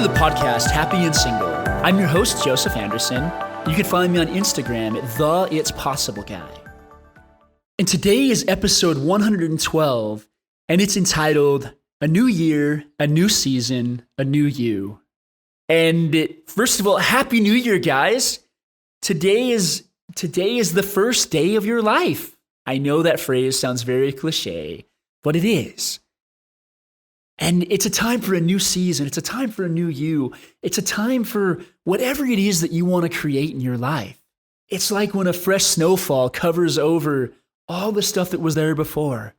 to the podcast Happy and Single. I'm your host, Joseph Anderson. You can find me on Instagram at The It's Possible Guy. And today is episode 112, and it's entitled A New Year, A New Season, A New You. And first of all, Happy New Year, guys. Today is the first day of your life. I know that phrase sounds very cliche, but it is. And it's a time for a new season. It's a time for a new you. It's a time for whatever it is that you want to create in your life. It's like when a fresh snowfall covers over all the stuff that was there before.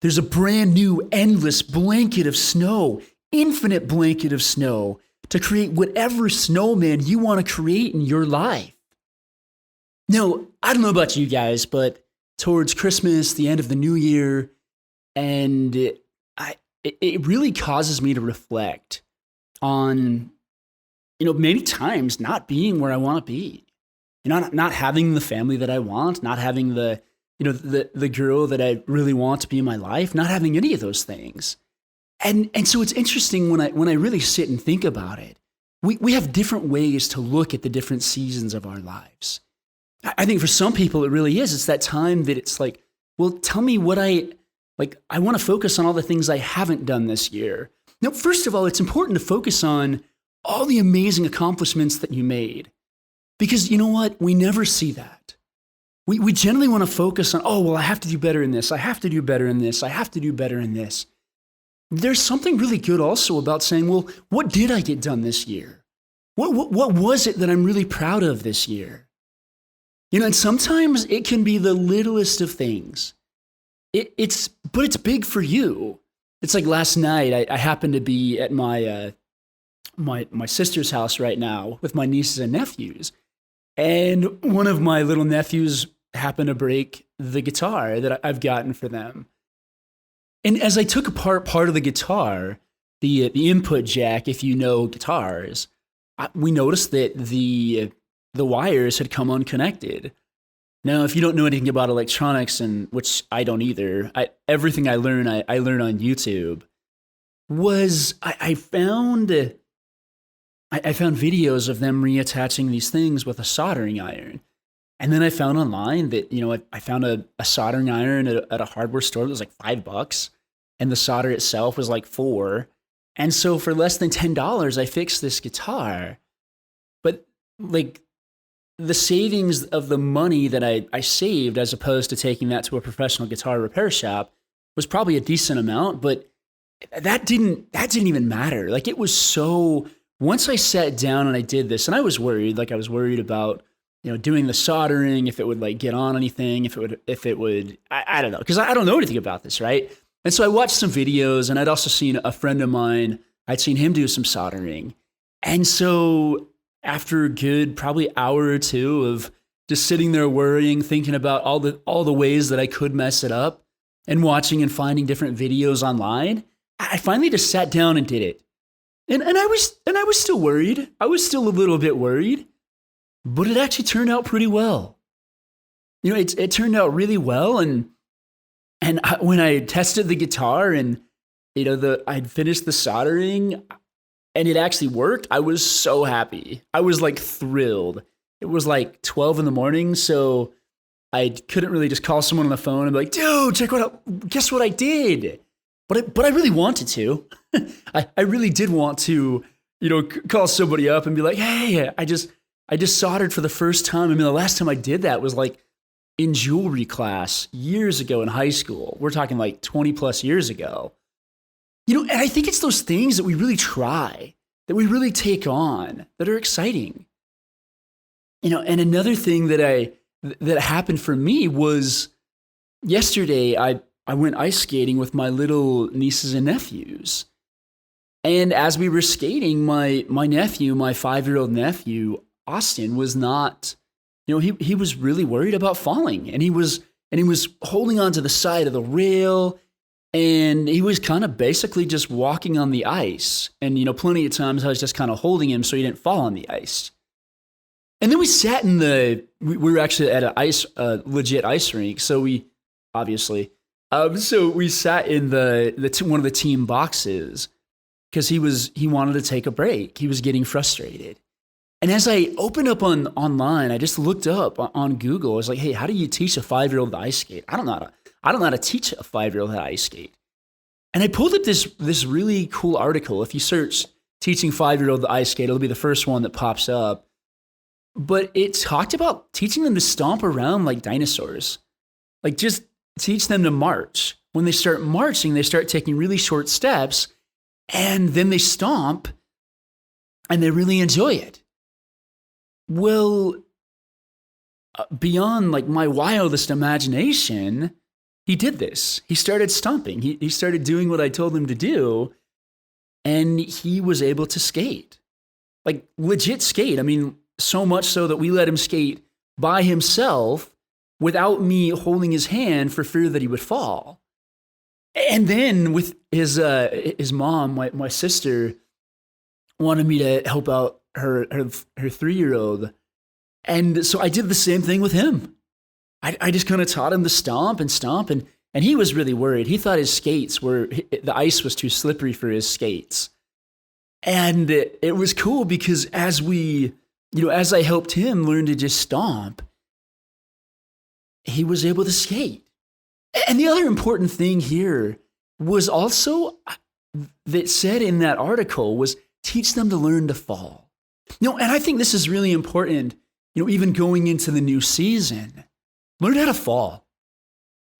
There's a brand new, endless blanket of snow, infinite blanket of snow to create whatever snowman you want to create in your life. Now, I don't know about you guys, but towards Christmas, the end of the new year, and it really causes me to reflect on, many times not being where I want to be. Not having the family that I want, not having the girl that I really want to be in my life, not having any of those things. And so it's interesting when I really sit and think about it. We have different ways to look at the different seasons of our lives. I think for some people it really is. It's that time that it's like, well, tell me what I want to focus on all the things I haven't done this year. Now, first of all, it's important to focus on all the amazing accomplishments that you made. Because you know what? We never see that. We generally want to focus on, I have to do better in this. I have to do better in this. I have to do better in this. There's something really good also about saying, well, what did I get done this year? What was it that I'm really proud of this year? And sometimes it can be the littlest of things. But it's big for you. It's like last night, I happened to be at my sister's house right now with my nieces and nephews. And one of my little nephews happened to break the guitar that I've gotten for them. And as I took apart part of the guitar, the input jack, if you know guitars, we noticed that the wires had come unconnected. Now, if you don't know anything about electronics, and which I don't either, everything I learn on YouTube, I found videos of them reattaching these things with a soldering iron. And then I found online that, I found a soldering iron at a hardware store that was like $5, and the solder itself was like $4. And so for less than $10, I fixed this guitar. But the savings of the money that I saved, as opposed to taking that to a professional guitar repair shop, was probably a decent amount, but that didn't even matter. It was so, once I sat down and I did this, and I was worried about, doing the soldering, if it would get on anything, if it would, I don't know, because I don't know anything about this, right? And so I watched some videos, and I'd also seen a friend of mine, I'd seen him do some soldering. And so after a good probably hour or two of just sitting there worrying, thinking about all the ways that I could mess it up, and watching and finding different videos online, I finally just sat down and did it. And I was still worried. I was still a little bit worried, but it actually turned out pretty well. It turned out really well, and when I tested the guitar and I'd finished the soldering, and it actually worked, I was so happy. I was thrilled. It was 12 in the morning, so I couldn't really just call someone on the phone and be like, dude, guess what I did? But I really wanted to. I really did want to, call somebody up and be like, hey, I just soldered for the first time. I mean, the last time I did that was in jewelry class years ago in high school. We're talking 20 plus years ago. And I think it's those things that we really try, that we really take on, that are exciting. And another thing that happened for me was yesterday I went ice skating with my little nieces and nephews. And as we were skating, my nephew, my 5-year-old nephew, Austin, was not, he was really worried about falling. And he was holding onto the side of the rail. And he was kind of basically just walking on the ice. And, plenty of times I was just kind of holding him so he didn't fall on the ice. And then we sat we were actually at a legit ice rink. So we sat in one of the team boxes because he wanted to take a break. He was getting frustrated. And as I opened up online, I just looked up on Google. I was like, hey, how do you teach a 5-year-old to ice skate? I don't know how to teach a 5-year-old how to ice skate. And I pulled up this really cool article. If you search teaching 5-year-old to ice skate, it'll be the first one that pops up. But it talked about teaching them to stomp around like dinosaurs. Like just teach them to march. When they start marching, they start taking really short steps, and then they stomp, and they really enjoy it. Well, beyond like my wildest imagination, he did this. He started stomping. He started doing what I told him to do, and he was able to skate. Like legit skate. I mean, so much so that we let him skate by himself without me holding his hand for fear that he would fall. And then with his mom, my sister, wanted me to help out her 3-year-old. And so I did the same thing with him. I just kind of taught him to stomp, and he was really worried. He thought the ice was too slippery for his skates. And it was cool because as I helped him learn to just stomp, he was able to skate. And the other important thing here was also that said in that article was teach them to learn to fall. And I think this is really important, even going into the new season. Learn how to fall.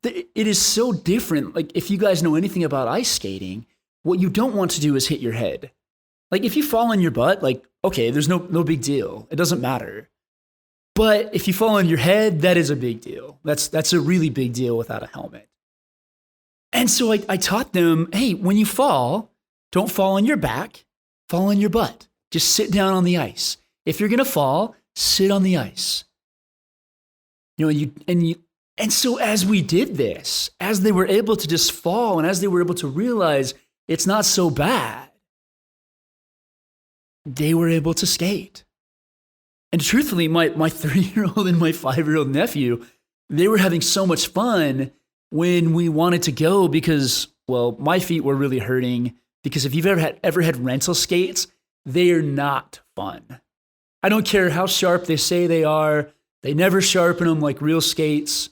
It is so different. Like if you guys know anything about ice skating, what you don't want to do is hit your head. Like if you fall on your butt, like, okay, there's no big deal. It doesn't matter. But if you fall on your head, that is a big deal. That's a really big deal without a helmet. And so I taught them, hey, when you fall, don't fall on your back, fall on your butt. Just sit down on the ice. If you're going to fall, sit on the ice. And so as we did this, as they were able to just fall and as they were able to realize it's not so bad, they were able to skate. And truthfully, my 3-year-old and my 5-year-old nephew, they were having so much fun when we wanted to go because, well, my feet were really hurting because if you've ever had rental skates, they are not fun. I don't care how sharp they say they are. They never sharpen them like real skates.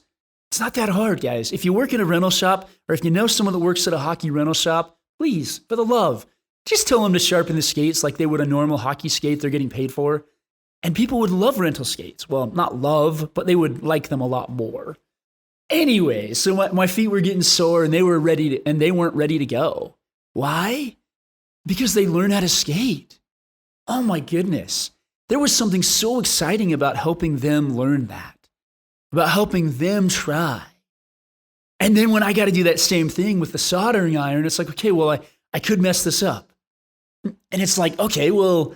It's not that hard, guys. If you work in a rental shop or if you know someone that works at a hockey rental shop, please, for the love, just tell them to sharpen the skates like they would a normal hockey skate they're getting paid for. And people would love rental skates. Well, not love, but they would like them a lot more. Anyway, so my feet were getting sore and they weren't ready to go. Why? Because they learned how to skate. Oh my goodness. There was something so exciting about helping them learn that, about helping them try. And then when I got to do that same thing with the soldering iron, it's like, okay, well, I could mess this up. And it's like, okay, well,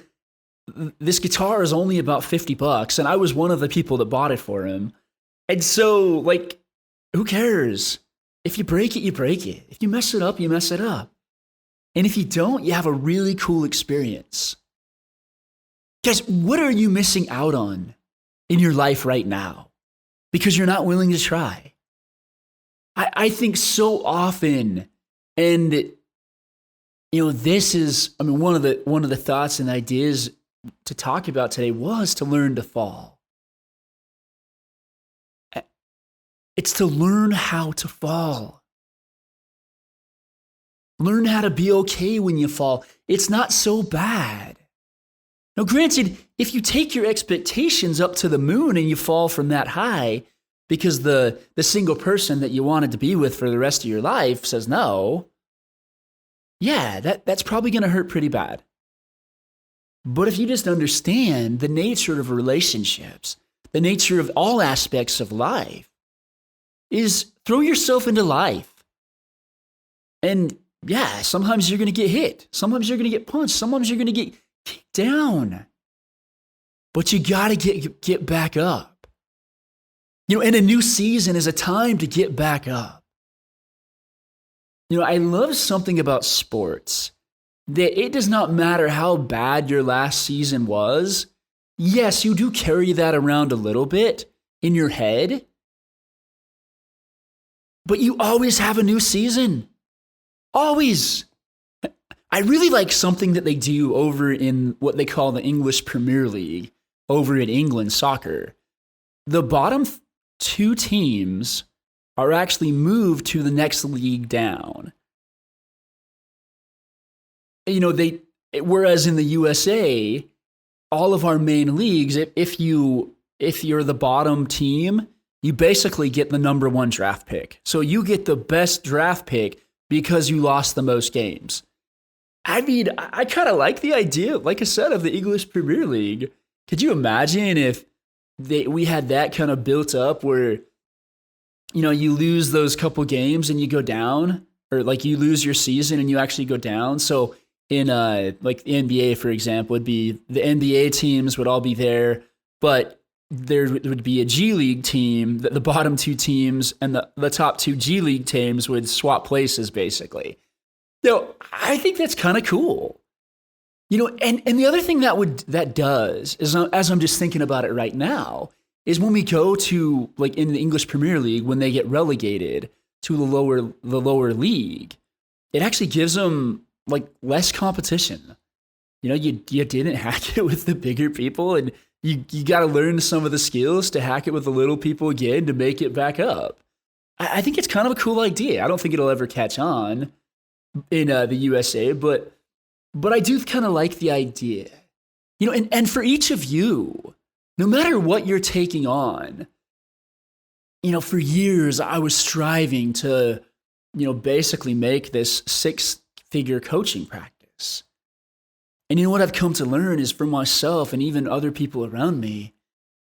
this guitar is only about $50, and I was one of the people that bought it for him. And so, like, who cares? If you break it, you break it. If you mess it up, you mess it up. And if you don't, you have a really cool experience. Guys, what are you missing out on in your life right now because you're not willing to try? I think so often, and this is, one of the thoughts and ideas to talk about today was to learn to fall. It's to learn how to fall. Learn how to be okay when you fall. It's not so bad. Now, granted, if you take your expectations up to the moon and you fall from that high because the single person that you wanted to be with for the rest of your life says no, yeah, that's probably going to hurt pretty bad. But if you just understand the nature of relationships, the nature of all aspects of life, is throw yourself into life. And yeah, sometimes you're going to get hit. Sometimes you're going to get punched. Sometimes you're going to get kicked down. But you got to get back up. And a new season is a time to get back up. I love something about sports, that it does not matter how bad your last season was. Yes, you do carry that around a little bit in your head, but you always have a new season. Always. I really like something that they do over in what they call the English Premier League over in England soccer. The bottom two teams are actually moved to the next league down. Whereas in the USA, all of our main leagues, if you're the bottom team, you basically get the number one draft pick. So you get the best draft pick because you lost the most games. I mean, I kind of like the idea, like I said, of the English Premier League. Could you imagine if we had that kind of built up where, you lose those couple games and you go down, or like you lose your season and you actually go down? So in like the NBA, for example, would be the NBA teams would all be there, but there would be a G League team, the bottom two teams and the top two G League teams would swap places basically. I think that's kind of cool. And the other thing that does is, as I'm just thinking about it right now, is when we go to, like, in the English Premier League, when they get relegated to the lower league, it actually gives them like less competition. You didn't hack it with the bigger people, and you got to learn some of the skills to hack it with the little people again to make it back up. I think it's kind of a cool idea. I don't think it'll ever catch on in the USA, but I do kind of like the idea. And for each of you, no matter what you're taking on, for years I was striving to, basically make this 6-figure coaching practice. And what I've come to learn is, for myself and even other people around me,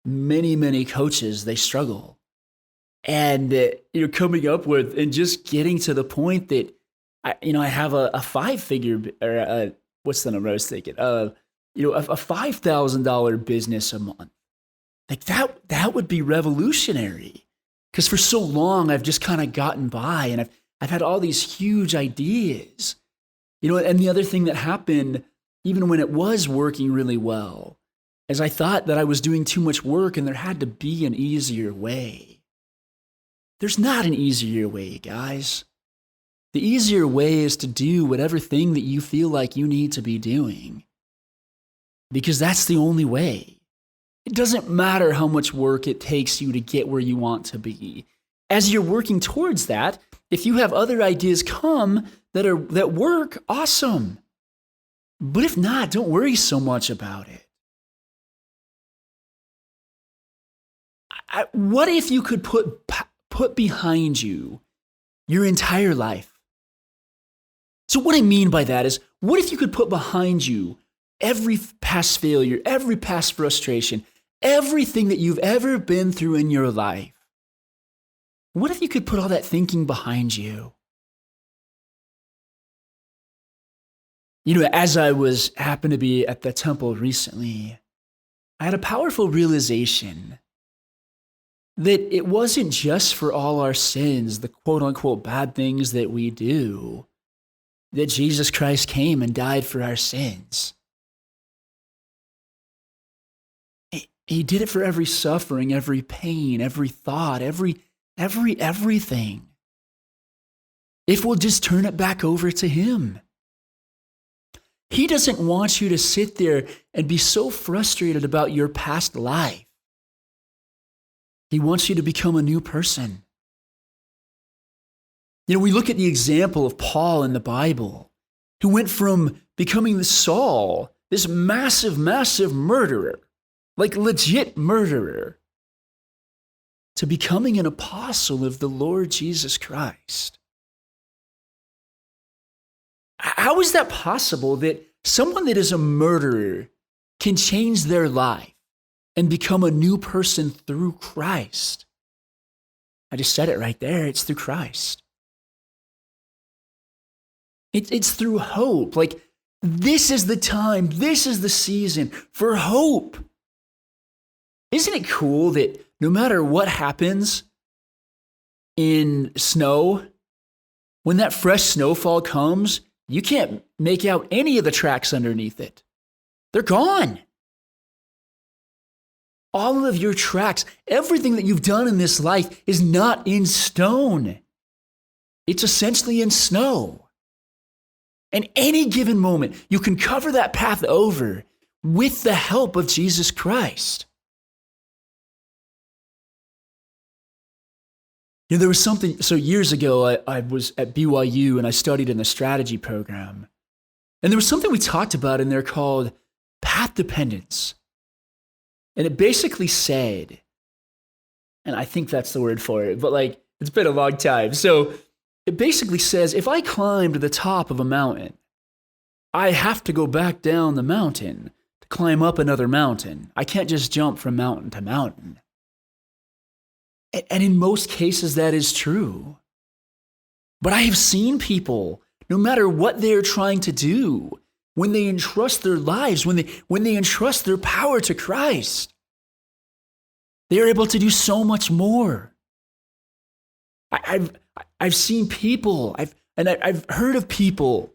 many, many coaches, they struggle. And, coming up with and just getting to the point that, I have a 5-figure, or what's the number I was thinking? A $5,000 business a month. Like that would be revolutionary. Because for so long, I've just kind of gotten by, and I've had all these huge ideas. And the other thing that happened, even when it was working really well, is I thought that I was doing too much work and there had to be an easier way. There's not an easier way, guys. The easier way is to do whatever thing that you feel like you need to be doing, because that's the only way. It doesn't matter how much work it takes you to get where you want to be. As you're working towards that, if you have other ideas come that work, awesome. But if not, don't worry so much about it. What if you could put behind you your entire life? So what I mean by that is, what if you could put behind you every past failure, every past frustration, everything that you've ever been through in your life? What if you could put all that thinking behind you? As I happened to be at the temple recently, I had a powerful realization that it wasn't just for all our sins, the quote unquote bad things that we do, that Jesus Christ came and died for our sins. He did it for every suffering, every pain, every thought, everything. If we'll just turn it back over to him. He doesn't want you to sit there and be so frustrated about your past life. He wants you to become a new person. We look at the example of Paul in the Bible, who went from becoming the Saul, this massive, massive murderer, like legit murderer, to becoming an apostle of the Lord Jesus Christ. How is that possible that someone that is a murderer can change their life and become a new person through Christ? I just said it right there. It's through Christ. It's through hope. Like, this is the time, this is the season for hope. Isn't it cool that no matter what happens in snow, when that fresh snowfall comes, you can't make out any of the tracks underneath it. They're gone. All of your tracks, everything that you've done in this life is not in stone. It's essentially in snow. And any given moment, you can cover that path over with the help of Jesus Christ. You know, there was something, so years ago, I was at BYU and I studied in the strategy program. And there was something we talked about in there called path dependence. And it basically said, and I think that's the word for it, but like, it's been a long time. So it basically says, if I climb to the top of a mountain, I have to go back down the mountain to climb up another mountain. I can't just jump from mountain to mountain. And in most cases, that is true. But I have seen people, no matter what they're trying to do, when they entrust their lives, when they entrust their power to Christ, they are able to do so much more. I've seen people, I've heard of people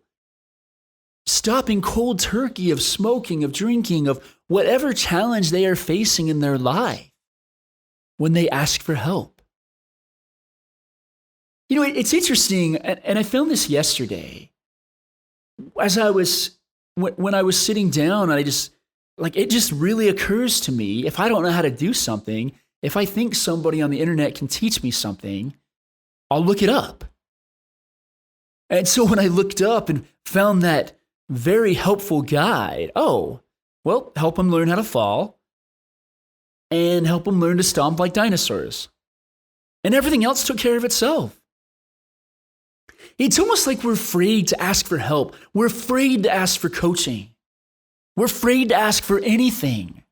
stopping cold turkey of smoking, of drinking, of whatever challenge they are facing in their life when they ask for help. You know, it's interesting, and I found this yesterday. As when I was sitting down, it just really occurs to me, if I don't know how to do something, if I think somebody on the internet can teach me something, I'll look it up. And so when I looked up and found that very helpful guide, help them learn how to fall and help them learn to stomp like dinosaurs. And everything else took care of itself. It's almost like we're afraid to ask for help. We're afraid to ask for coaching. We're afraid to ask for anything.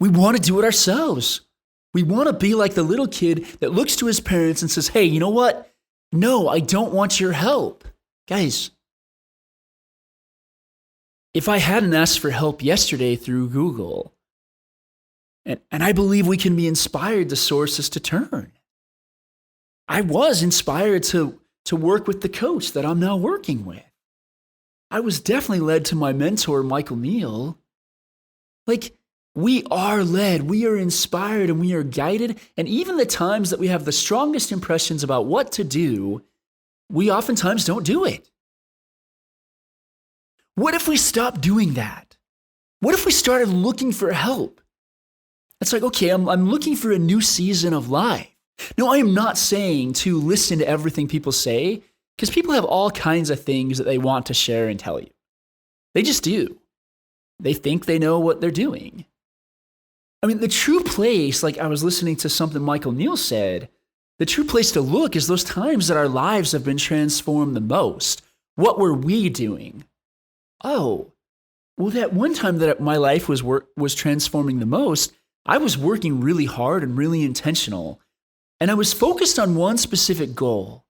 We want to do it ourselves. We want to be like the little kid that looks to his parents and says, hey, you know what? No, I don't want your help. Guys, if I hadn't asked for help yesterday through Google, and I believe we can be inspired to sources to turn. I was inspired to work with the coach that I'm now working with. I was definitely led to my mentor, Michael Neal. Like, we are led, we are inspired, and we are guided. And even the times that we have the strongest impressions about what to do, we oftentimes don't do it. What if we stopped doing that? What if we started looking for help? It's like, okay, I'm looking for a new season of life. No, I am not saying to listen to everything people say, because people have all kinds of things that they want to share and tell you. They just do. They think they know what they're doing. I mean, the true place, like I was listening to something Michael Neal said, the true place to look is those times that our lives have been transformed the most. What were we doing? Oh, well, that one time that my life was transforming the most, I was working really hard and really intentional. And I was focused on one specific goal.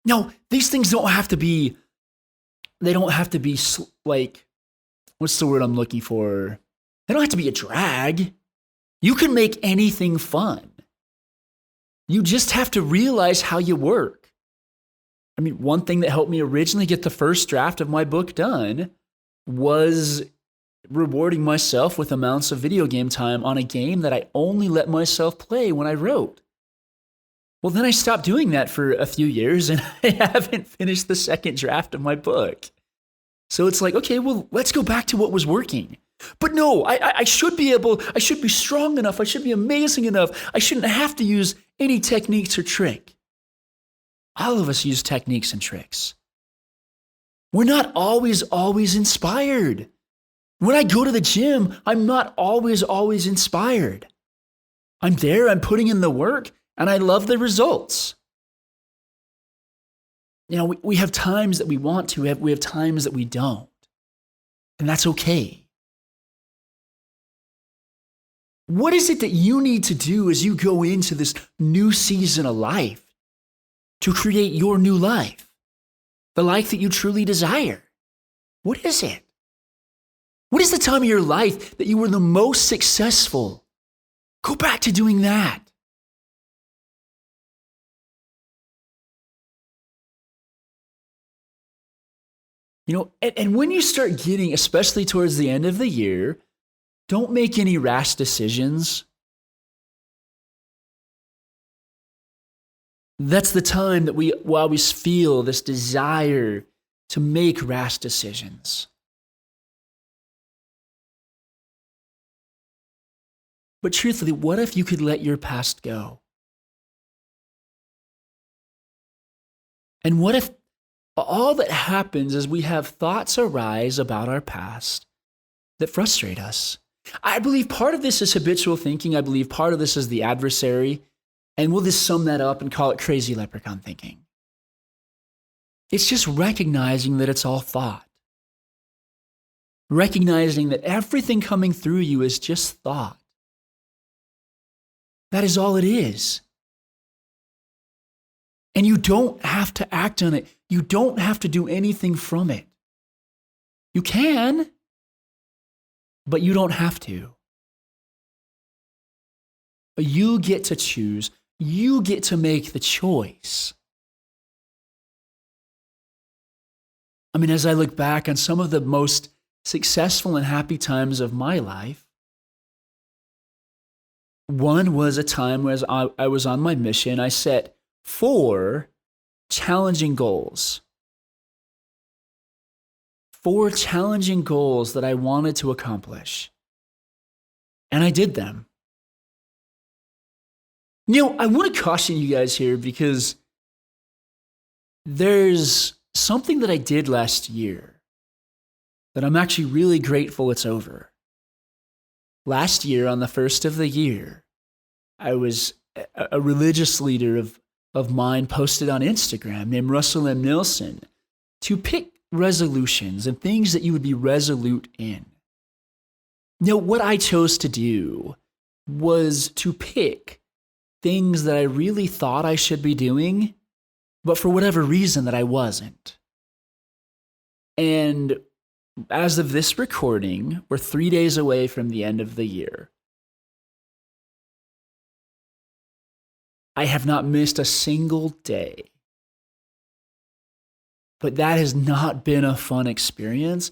Now, these things don't have to be like, what's the word I'm looking for? They don't have to be a drag. You can make anything fun. You just have to realize how you work. I mean, one thing that helped me originally get the first draft of my book done was rewarding myself with amounts of video game time on a game that I only let myself play when I wrote. Well, then I stopped doing that for a few years and I haven't finished the second draft of my book. So it's like, okay, well, let's go back to what was working. But no, I should be strong enough. I should be amazing enough. I shouldn't have to use any techniques or trick. All of us use techniques and tricks. We're not always inspired. When I go to the gym, I'm not always inspired. I'm there, I'm putting in the work, and I love the results. You know, we have times that we want to, we have times that we don't. And that's okay. What is it that you need to do as you go into this new season of life to create your new life? The life that you truly desire? What is it? What is the time of your life that you were the most successful? Go back to doing that. You know, and when you start getting, especially towards the end of the year, don't make any rash decisions. That's the time that we always feel this desire to make rash decisions. But truthfully, what if you could let your past go? And what if all that happens is we have thoughts arise about our past that frustrate us? I believe part of this is habitual thinking. I believe part of this is the adversary. And we'll just sum that up and call it crazy leprechaun thinking. It's just recognizing that it's all thought. Recognizing that everything coming through you is just thought. That is all it is. And you don't have to act on it. You don't have to do anything from it. You can, but you don't have to. You get to choose. You get to make the choice. I mean, as I look back on some of the most successful and happy times of my life, one was a time where I was on my mission. I set 4 challenging goals. 4 challenging goals that I wanted to accomplish. And I did them. I want to caution you guys here because there's something that I did last year that I'm actually really grateful it's over. Last year, on the first of the year, a religious leader of mine posted on Instagram named Russell M. Nilsson to pick resolutions and things that you would be resolute in. What I chose to do was to pick things that I really thought I should be doing, but for whatever reason that I wasn't. And as of this recording, we're 3 days away from the end of the year. I have not missed a single day. But that has not been a fun experience.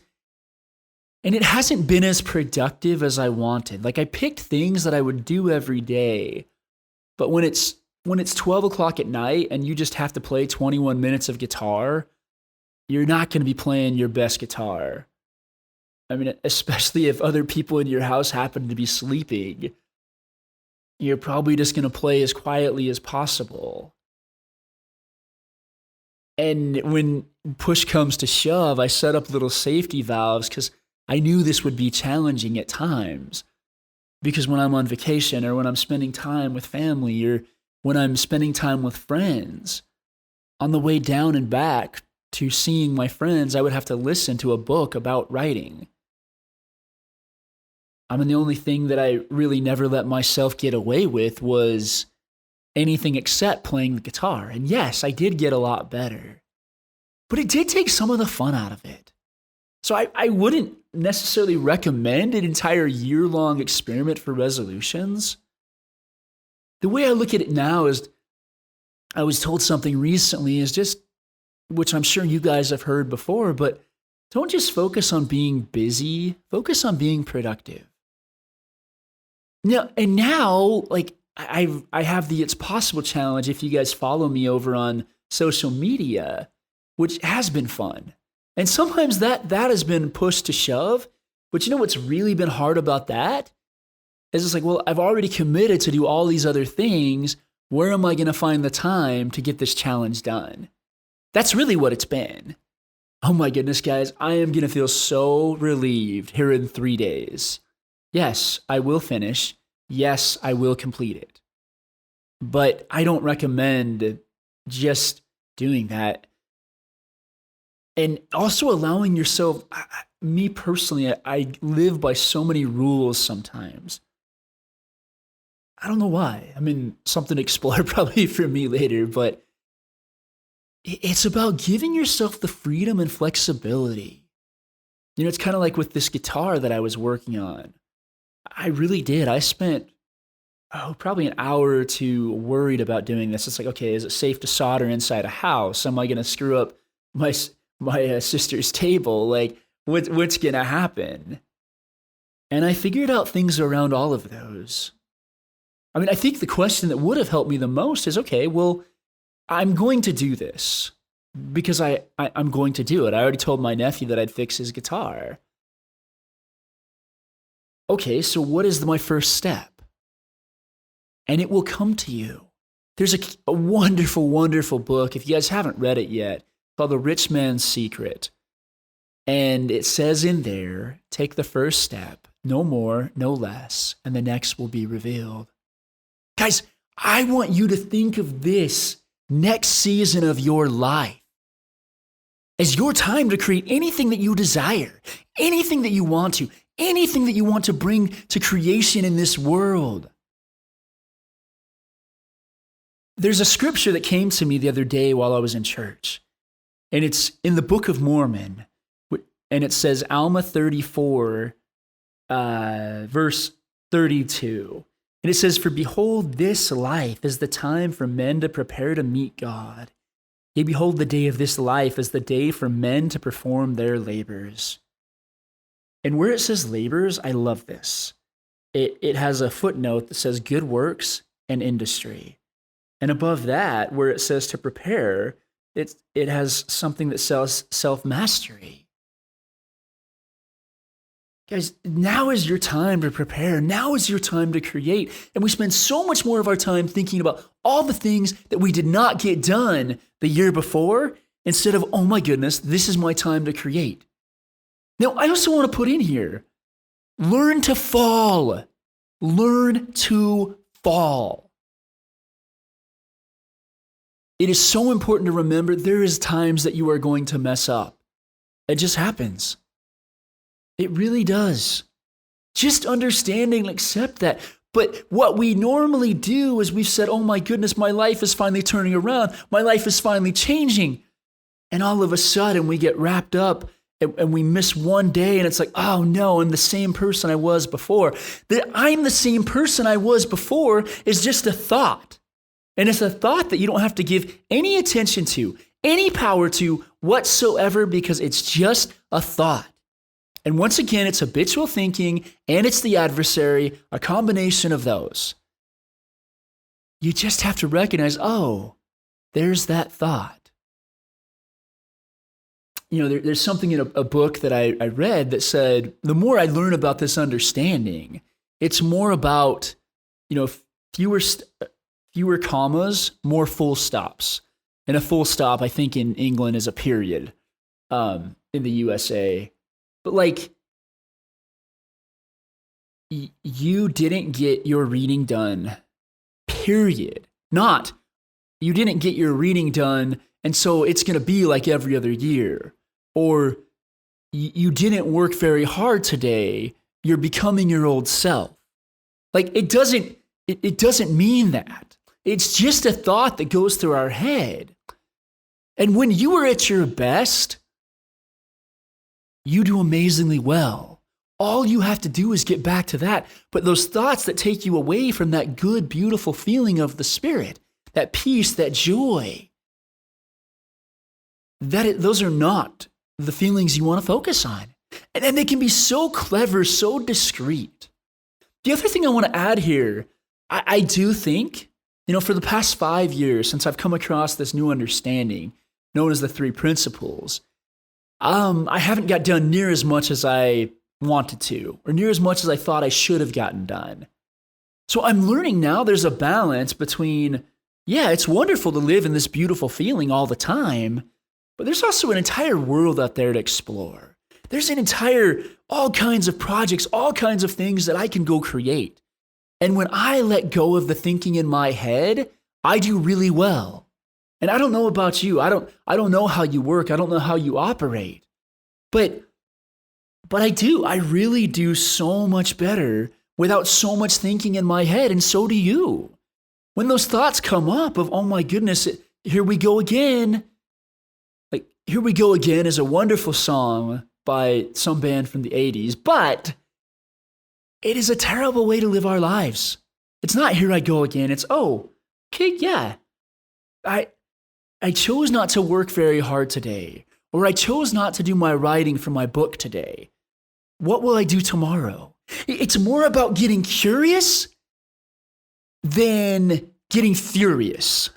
And it hasn't been as productive as I wanted. Like, I picked things that I would do every day, but when it's 12 o'clock at night and you just have to play 21 minutes of guitar, you're not going to be playing your best guitar. I mean, especially if other people in your house happen to be sleeping, you're probably just going to play as quietly as possible. And when push comes to shove, I set up little safety valves because I knew this would be challenging at times. Because when I'm on vacation or when I'm spending time with family or when I'm spending time with friends, on the way down and back to seeing my friends, I would have to listen to a book about writing. I mean, the only thing that I really never let myself get away with was anything except playing the guitar. And yes, I did get a lot better, but it did take some of the fun out of it. So I wouldn't necessarily recommend an entire year-long experiment for resolutions. The way I look at it now is, I was told something recently is just, which I'm sure you guys have heard before, but don't just focus on being busy, focus on being productive. Now, like, I have the It's Possible challenge if you guys follow me over on social media, which has been fun. And sometimes that has been pushed to shove. But you know what's really been hard about that? Is it's like, well, I've already committed to do all these other things. Where am I going to find the time to get this challenge done? That's really what it's been. Oh my goodness, guys, I am going to feel so relieved here in 3 days. Yes, I will finish. Yes, I will complete it. But I don't recommend just doing that. And also allowing yourself, me personally, I live by so many rules sometimes. I don't know why. I mean, something to explore probably for me later, but it's about giving yourself the freedom and flexibility. It's kind of like with this guitar that I was working on. I really did. I spent, probably an hour or two worried about doing this. It's like, okay, is it safe to solder inside a house? Am I going to screw up my sister's table? Like, what's going to happen? And I figured out things around all of those. I mean, I think the question that would have helped me the most is, okay, well, I'm going to do this because I'm going to do it. I already told my nephew that I'd fix his guitar. Okay, so what is my first step? And it will come to you. There's a wonderful, wonderful book, if you guys haven't read it yet, called The Rich Man's Secret. And it says in there, take the first step, no more, no less, and the next will be revealed. Guys, I want you to think of this next season of your life as your time to create anything that you desire, anything that you want to, anything that you want to bring to creation in this world. There's a scripture that came to me the other day while I was in church, and it's in the Book of Mormon, and it says Alma 34, verse 32. And it says, "For behold, this life is the time for men to prepare to meet God. Yea, behold, the day of this life is the day for men to perform their labors." And where it says labors, I love this. It has a footnote that says good works and industry. And above that, where it says to prepare, it has something that says self-mastery. Guys, now is your time to prepare. Now is your time to create. And we spend so much more of our time thinking about all the things that we did not get done the year before, instead of, oh my goodness, this is my time to create. Now, I also want to put in here, learn to fall. Learn to fall. It is so important to remember there is times that you are going to mess up. It just happens. It really does. Just understanding and accept that. But what we normally do is we've said, oh my goodness, my life is finally turning around. My life is finally changing. And all of a sudden we get wrapped up and we miss one day and it's like, oh no, I'm the same person I was before. That I'm the same person I was before is just a thought. And it's a thought that you don't have to give any attention to, any power to whatsoever, because it's just a thought. And once again, it's habitual thinking and it's the adversary, a combination of those. You just have to recognize, oh, there's that thought. You know, there's something in a book that I read that said, the more I learn about this understanding, it's more about, you know, fewer commas, more full stops. And a full stop, I think in England is a period, in the USA. But like, you didn't get your reading done, period. Not, you didn't get your reading done, and so it's going to be like every other year. Or you didn't work very hard today, you're becoming your old self. Like, it doesn't mean that. It's just a thought that goes through our head. And when you are at your best, you do amazingly well. All you have to do is get back to that. But those thoughts that take you away from that good, beautiful feeling of the Spirit, that peace, that joy, those are not the feelings you want to focus on. And they can be so clever, so discreet. The other thing I want to add here, I do think, you know, for the past 5 years, since I've come across this new understanding known as the 3 principles, I haven't got done near as much as I wanted to, or near as much as I thought I should have gotten done. So I'm learning now there's a balance between, yeah, it's wonderful to live in this beautiful feeling all the time, but there's also an entire world out there to explore. There's all kinds of projects, all kinds of things that I can go create. And when I let go of the thinking in my head, I do really well. And I don't know about you. I don't know how you work. I don't know how you operate. But I do. I really do so much better without so much thinking in my head, and so do you. When those thoughts come up of, oh my goodness, here we go again. Like, Here We Go Again is a wonderful song by some band from the 80s, but it is a terrible way to live our lives. It's not here I go again. It's, oh, okay, yeah. I chose not to work very hard today, or I chose not to do my writing for my book today. What will I do tomorrow? It's more about getting curious than getting furious.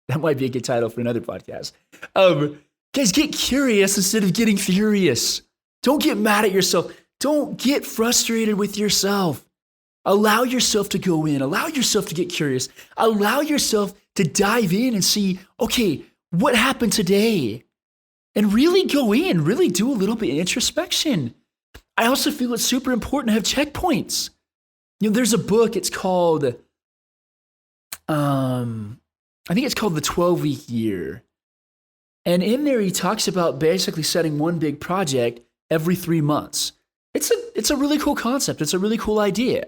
That might be a good title for another podcast. Guys, get curious instead of getting furious. Don't get mad at yourself. Don't get frustrated with yourself. Allow yourself to go in. Allow yourself to get curious. Allow yourself to dive in and see, okay, what happened today? And really go in, really do a little bit of introspection. I also feel it's super important to have checkpoints. There's a book, it's called, I think it's called The 12-Week Year. And in there, he talks about basically setting one big project every 3 months. It's a really cool concept. It's a really cool idea.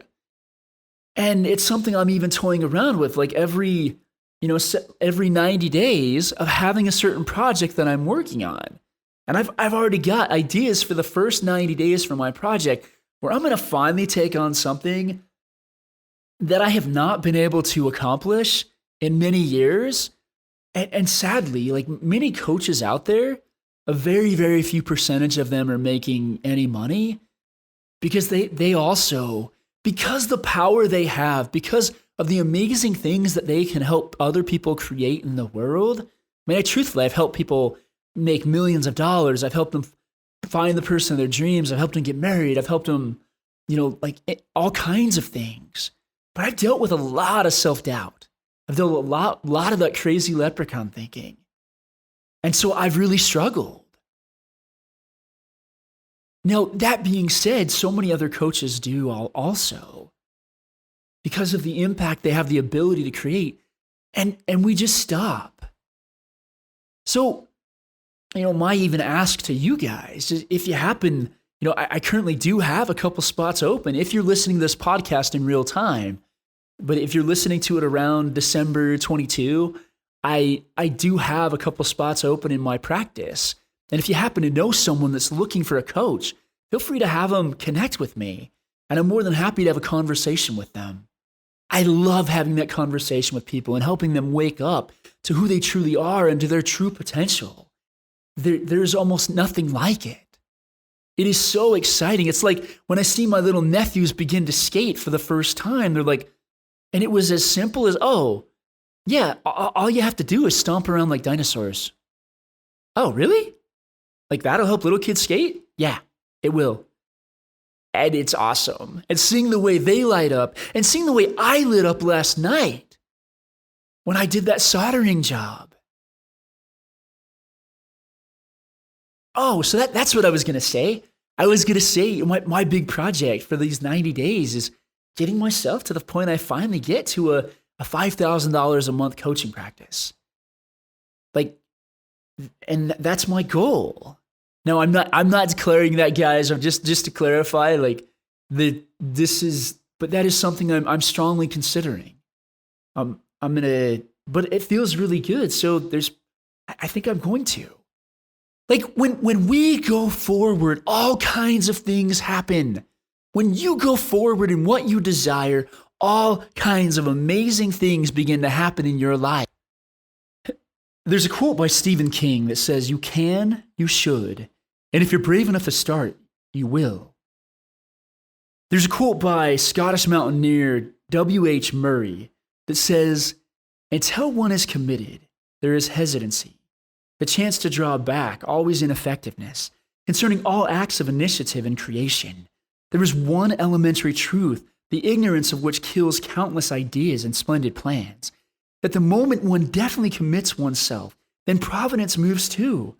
And it's something I'm even toying around with, like every 90 days of having a certain project that I'm working on. And I've already got ideas for the first 90 days for my project where I'm going to finally take on something that I have not been able to accomplish in many years. And sadly, like many coaches out there, a very, very few percentage of them are making any money because they also, because the power they have, because of the amazing things that they can help other people create in the world. Truthfully, I've helped people make millions of dollars. I've helped them find the person of their dreams. I've helped them get married. I've helped them, all kinds of things. But I've dealt with a lot of self-doubt. I've dealt with a lot of that crazy leprechaun thinking. And so I've really struggled. Now, that being said, so many other coaches do also, because of the impact they have the ability to create, and we just stop. So, my even ask to you guys is if you happen, I currently do have a couple spots open. If you're listening to this podcast in real time, but if you're listening to it around December 22, I do have a couple spots open in my practice. And if you happen to know someone that's looking for a coach, feel free to have them connect with me. And I'm more than happy to have a conversation with them. I love having that conversation with people and helping them wake up to who they truly are and to their true potential. There's almost nothing like it. It is so exciting. It's like when I see my little nephews begin to skate for the first time, they're like, and it was as simple as, oh, yeah, all you have to do is stomp around like dinosaurs. Oh, really? Like that'll help little kids skate? Yeah, it will. And it's awesome. And seeing the way they light up and seeing the way I lit up last night when I did that soldering job. Oh, so that's what I was going to say. I was going to say my big project for these 90 days is getting myself to the point I finally get to a $5,000 a month coaching practice. And that's my goal. Now, I'm not declaring that, guys. I'm just to clarify, but that is something I'm strongly considering. But it feels really good. So I think I'm going to. When we go forward, all kinds of things happen. When you go forward in what you desire, all kinds of amazing things begin to happen in your life. There's a quote by Stephen King that says, "You can, you should, and if you're brave enough to start, you will." There's a quote by Scottish mountaineer W.H. Murray that says, "Until one is committed, there is hesitancy, the chance to draw back, always ineffectiveness, concerning all acts of initiative and creation. There is one elementary truth, the ignorance of which kills countless ideas and splendid plans, that the moment one definitely commits oneself, then providence moves too.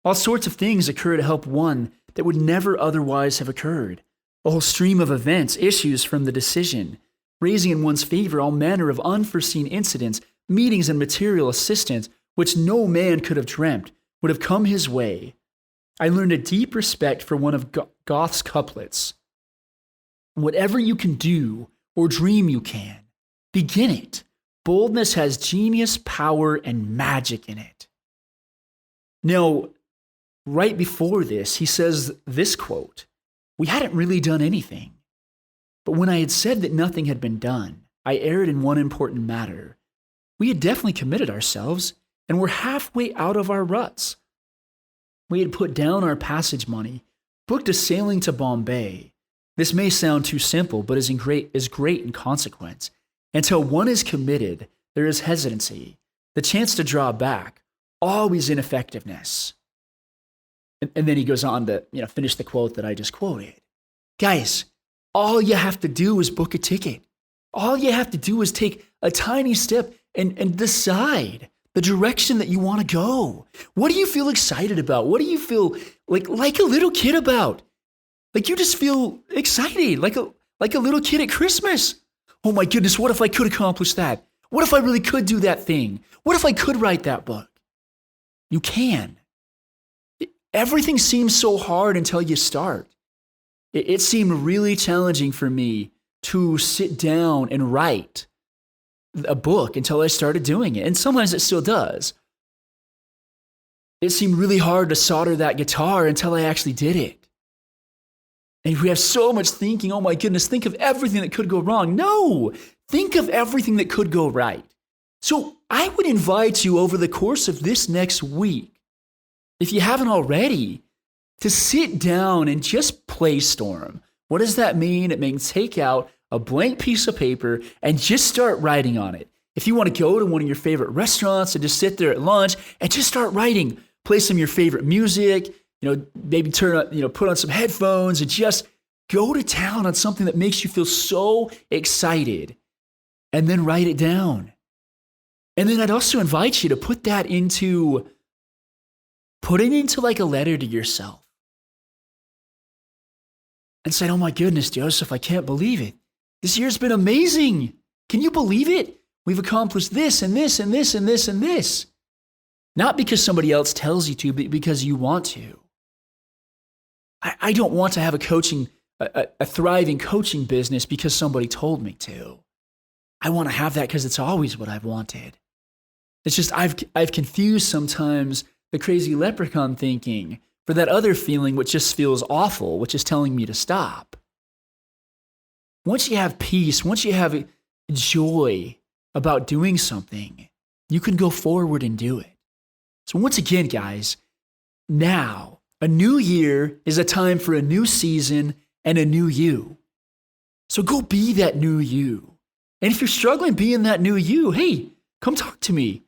All sorts of things occur to help one that would never otherwise have occurred. A whole stream of events issues from the decision, raising in one's favor all manner of unforeseen incidents, meetings, and material assistance, which no man could have dreamt would have come his way. I learned a deep respect for one of Goethe's couplets. Whatever you can do or dream you can, begin it. Boldness has genius, power, and magic in it." Now, right before this, he says this quote, "We hadn't really done anything. But when I had said that nothing had been done, I erred in one important matter. We had definitely committed ourselves and were halfway out of our ruts. We had put down our passage money, booked a sailing to Bombay. This may sound too simple, but is great in consequence. Until one is committed, there is hesitancy, the chance to draw back, always ineffectiveness. And then he goes on to finish the quote that I just quoted. Guys, all you have to do is book a ticket. All you have to do is take a tiny step and decide the direction that you want to go. What do you feel excited about? What do you feel like a little kid about? Like you just feel excited, like a little kid at Christmas. Oh my goodness, what if I could accomplish that? What if I really could do that thing? What if I could write that book? You can. Everything seems so hard until you start. It seemed really challenging for me to sit down and write a book until I started doing it. And sometimes it still does. It seemed really hard to solder that guitar until I actually did it. And we have so much thinking, oh my goodness, think of everything that could go wrong. No, think of everything that could go right. So I would invite you over the course of this next week, if you haven't already, to sit down and just playstorm. What does that mean? It means take out a blank piece of paper and just start writing on it. If you want to go to one of your favorite restaurants and just sit there at lunch and just start writing, play some of your favorite music, maybe put on some headphones and just go to town on something that makes you feel so excited, and then write it down. And then I'd also invite you to put it into like a letter to yourself. And say, oh my goodness, Joseph, I can't believe it. This year's been amazing. Can you believe it? We've accomplished this and this and this and this and this. Not because somebody else tells you to, but because you want to. I don't want to have a thriving coaching business because somebody told me to. I want to have that because it's always what I've wanted. It's just I've confused sometimes the crazy leprechaun thinking for that other feeling which just feels awful, which is telling me to stop. Once you have peace, once you have joy about doing something, you can go forward and do it. So once again, guys, now, a new year is a time for a new season and a new you. So go be that new you. And if you're struggling being that new you, hey, come talk to me.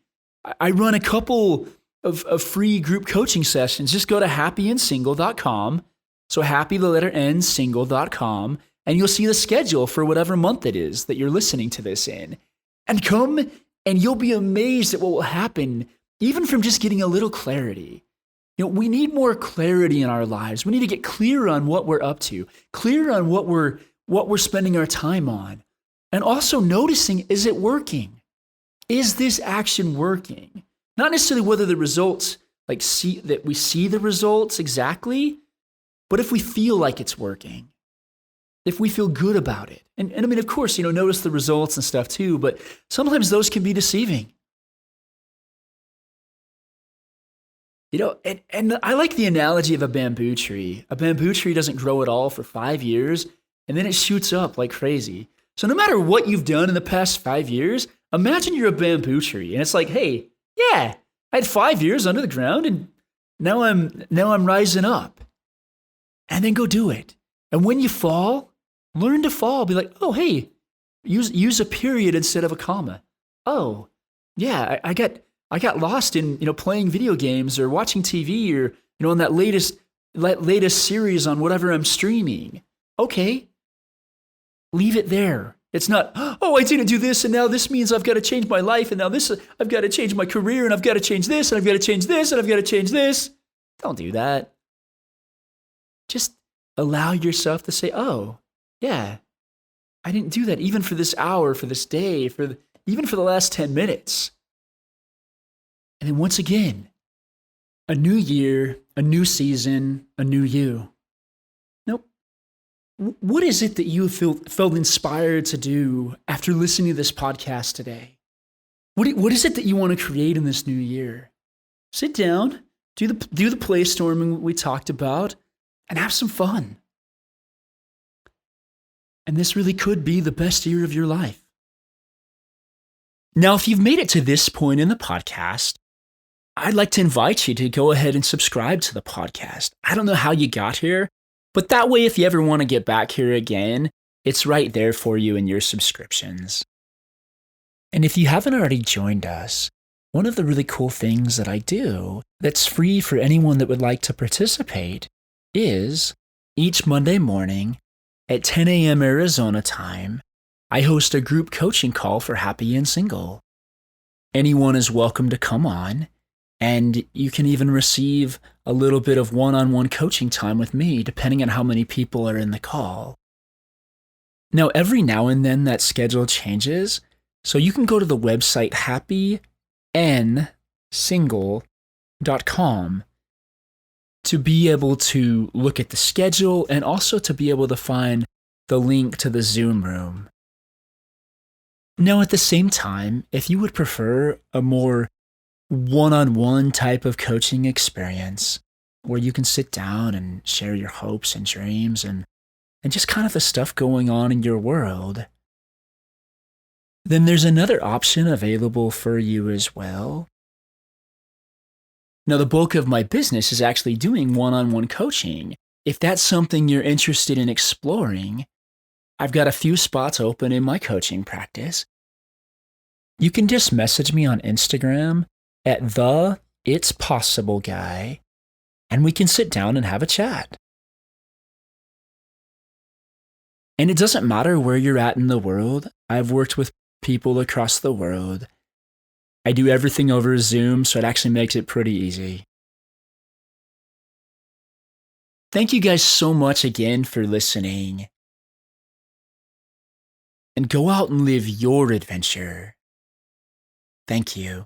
I run a couple of free group coaching sessions. Just go to happyandsingle.com. So happy, the letter N, single.com. And you'll see the schedule for whatever month it is that you're listening to this in. And come and you'll be amazed at what will happen, even from just getting a little clarity. We need more clarity in our lives. We need to get clear on what we're up to, clear on what we're spending our time on. And also noticing, is it working? Is this action working? Not necessarily whether the results, that we see the results exactly, but if we feel like it's working, if we feel good about it. And I mean, of course, notice the results and stuff too, but sometimes those can be deceiving. And I like the analogy of a bamboo tree. A bamboo tree doesn't grow at all for 5 years, and then it shoots up like crazy. So no matter what you've done in the past 5 years, imagine you're a bamboo tree, and it's like, hey, yeah, I had 5 years under the ground, and now I'm rising up. And then go do it. And when you fall, learn to fall. Be like, oh, hey, use a period instead of a comma. Oh, yeah, I got lost in playing video games or watching TV or on that latest series on whatever I'm streaming. Okay, leave it there. It's not, oh, I didn't do this and now this means I've got to change my life and now I've got to change my career and I've got to change this and I've got to change this and I've got to change this. Don't do that. Just allow yourself to say, oh, yeah, I didn't do that even for this hour, for this day, even for the last 10 minutes. And then once again, a new year, a new season, a new you. Now, what is it that you felt inspired to do after listening to this podcast today? What is it that you want to create in this new year? Sit down, do the play storming we talked about, and have some fun. And this really could be the best year of your life. Now, if you've made it to this point in the podcast, I'd like to invite you to go ahead and subscribe to the podcast. I don't know how you got here, but that way, if you ever want to get back here again, it's right there for you in your subscriptions. And if you haven't already joined us, one of the really cool things that I do that's free for anyone that would like to participate is each Monday morning at 10 a.m. Arizona time, I host a group coaching call for Happy and Single. Anyone is welcome to come on, and you can even receive a little bit of one-on-one coaching time with me, depending on how many people are in the call. Now, every now and then that schedule changes, so you can go to the website happynsingle.com to be able to look at the schedule and also to be able to find the link to the Zoom room. Now, at the same time, if you would prefer a more one-on-one type of coaching experience where you can sit down and share your hopes and dreams and just kind of the stuff going on in your world, then there's another option available for you as well. Now, the bulk of my business is actually doing one-on-one coaching. If that's something you're interested in exploring, I've got a few spots open in my coaching practice. You can just message me on Instagram at the It's Possible Guy, and we can sit down and have a chat. And it doesn't matter where you're at in the world. I've worked with people across the world. I do everything over Zoom, so it actually makes it pretty easy. Thank you guys so much again for listening. And go out and live your adventure. Thank you.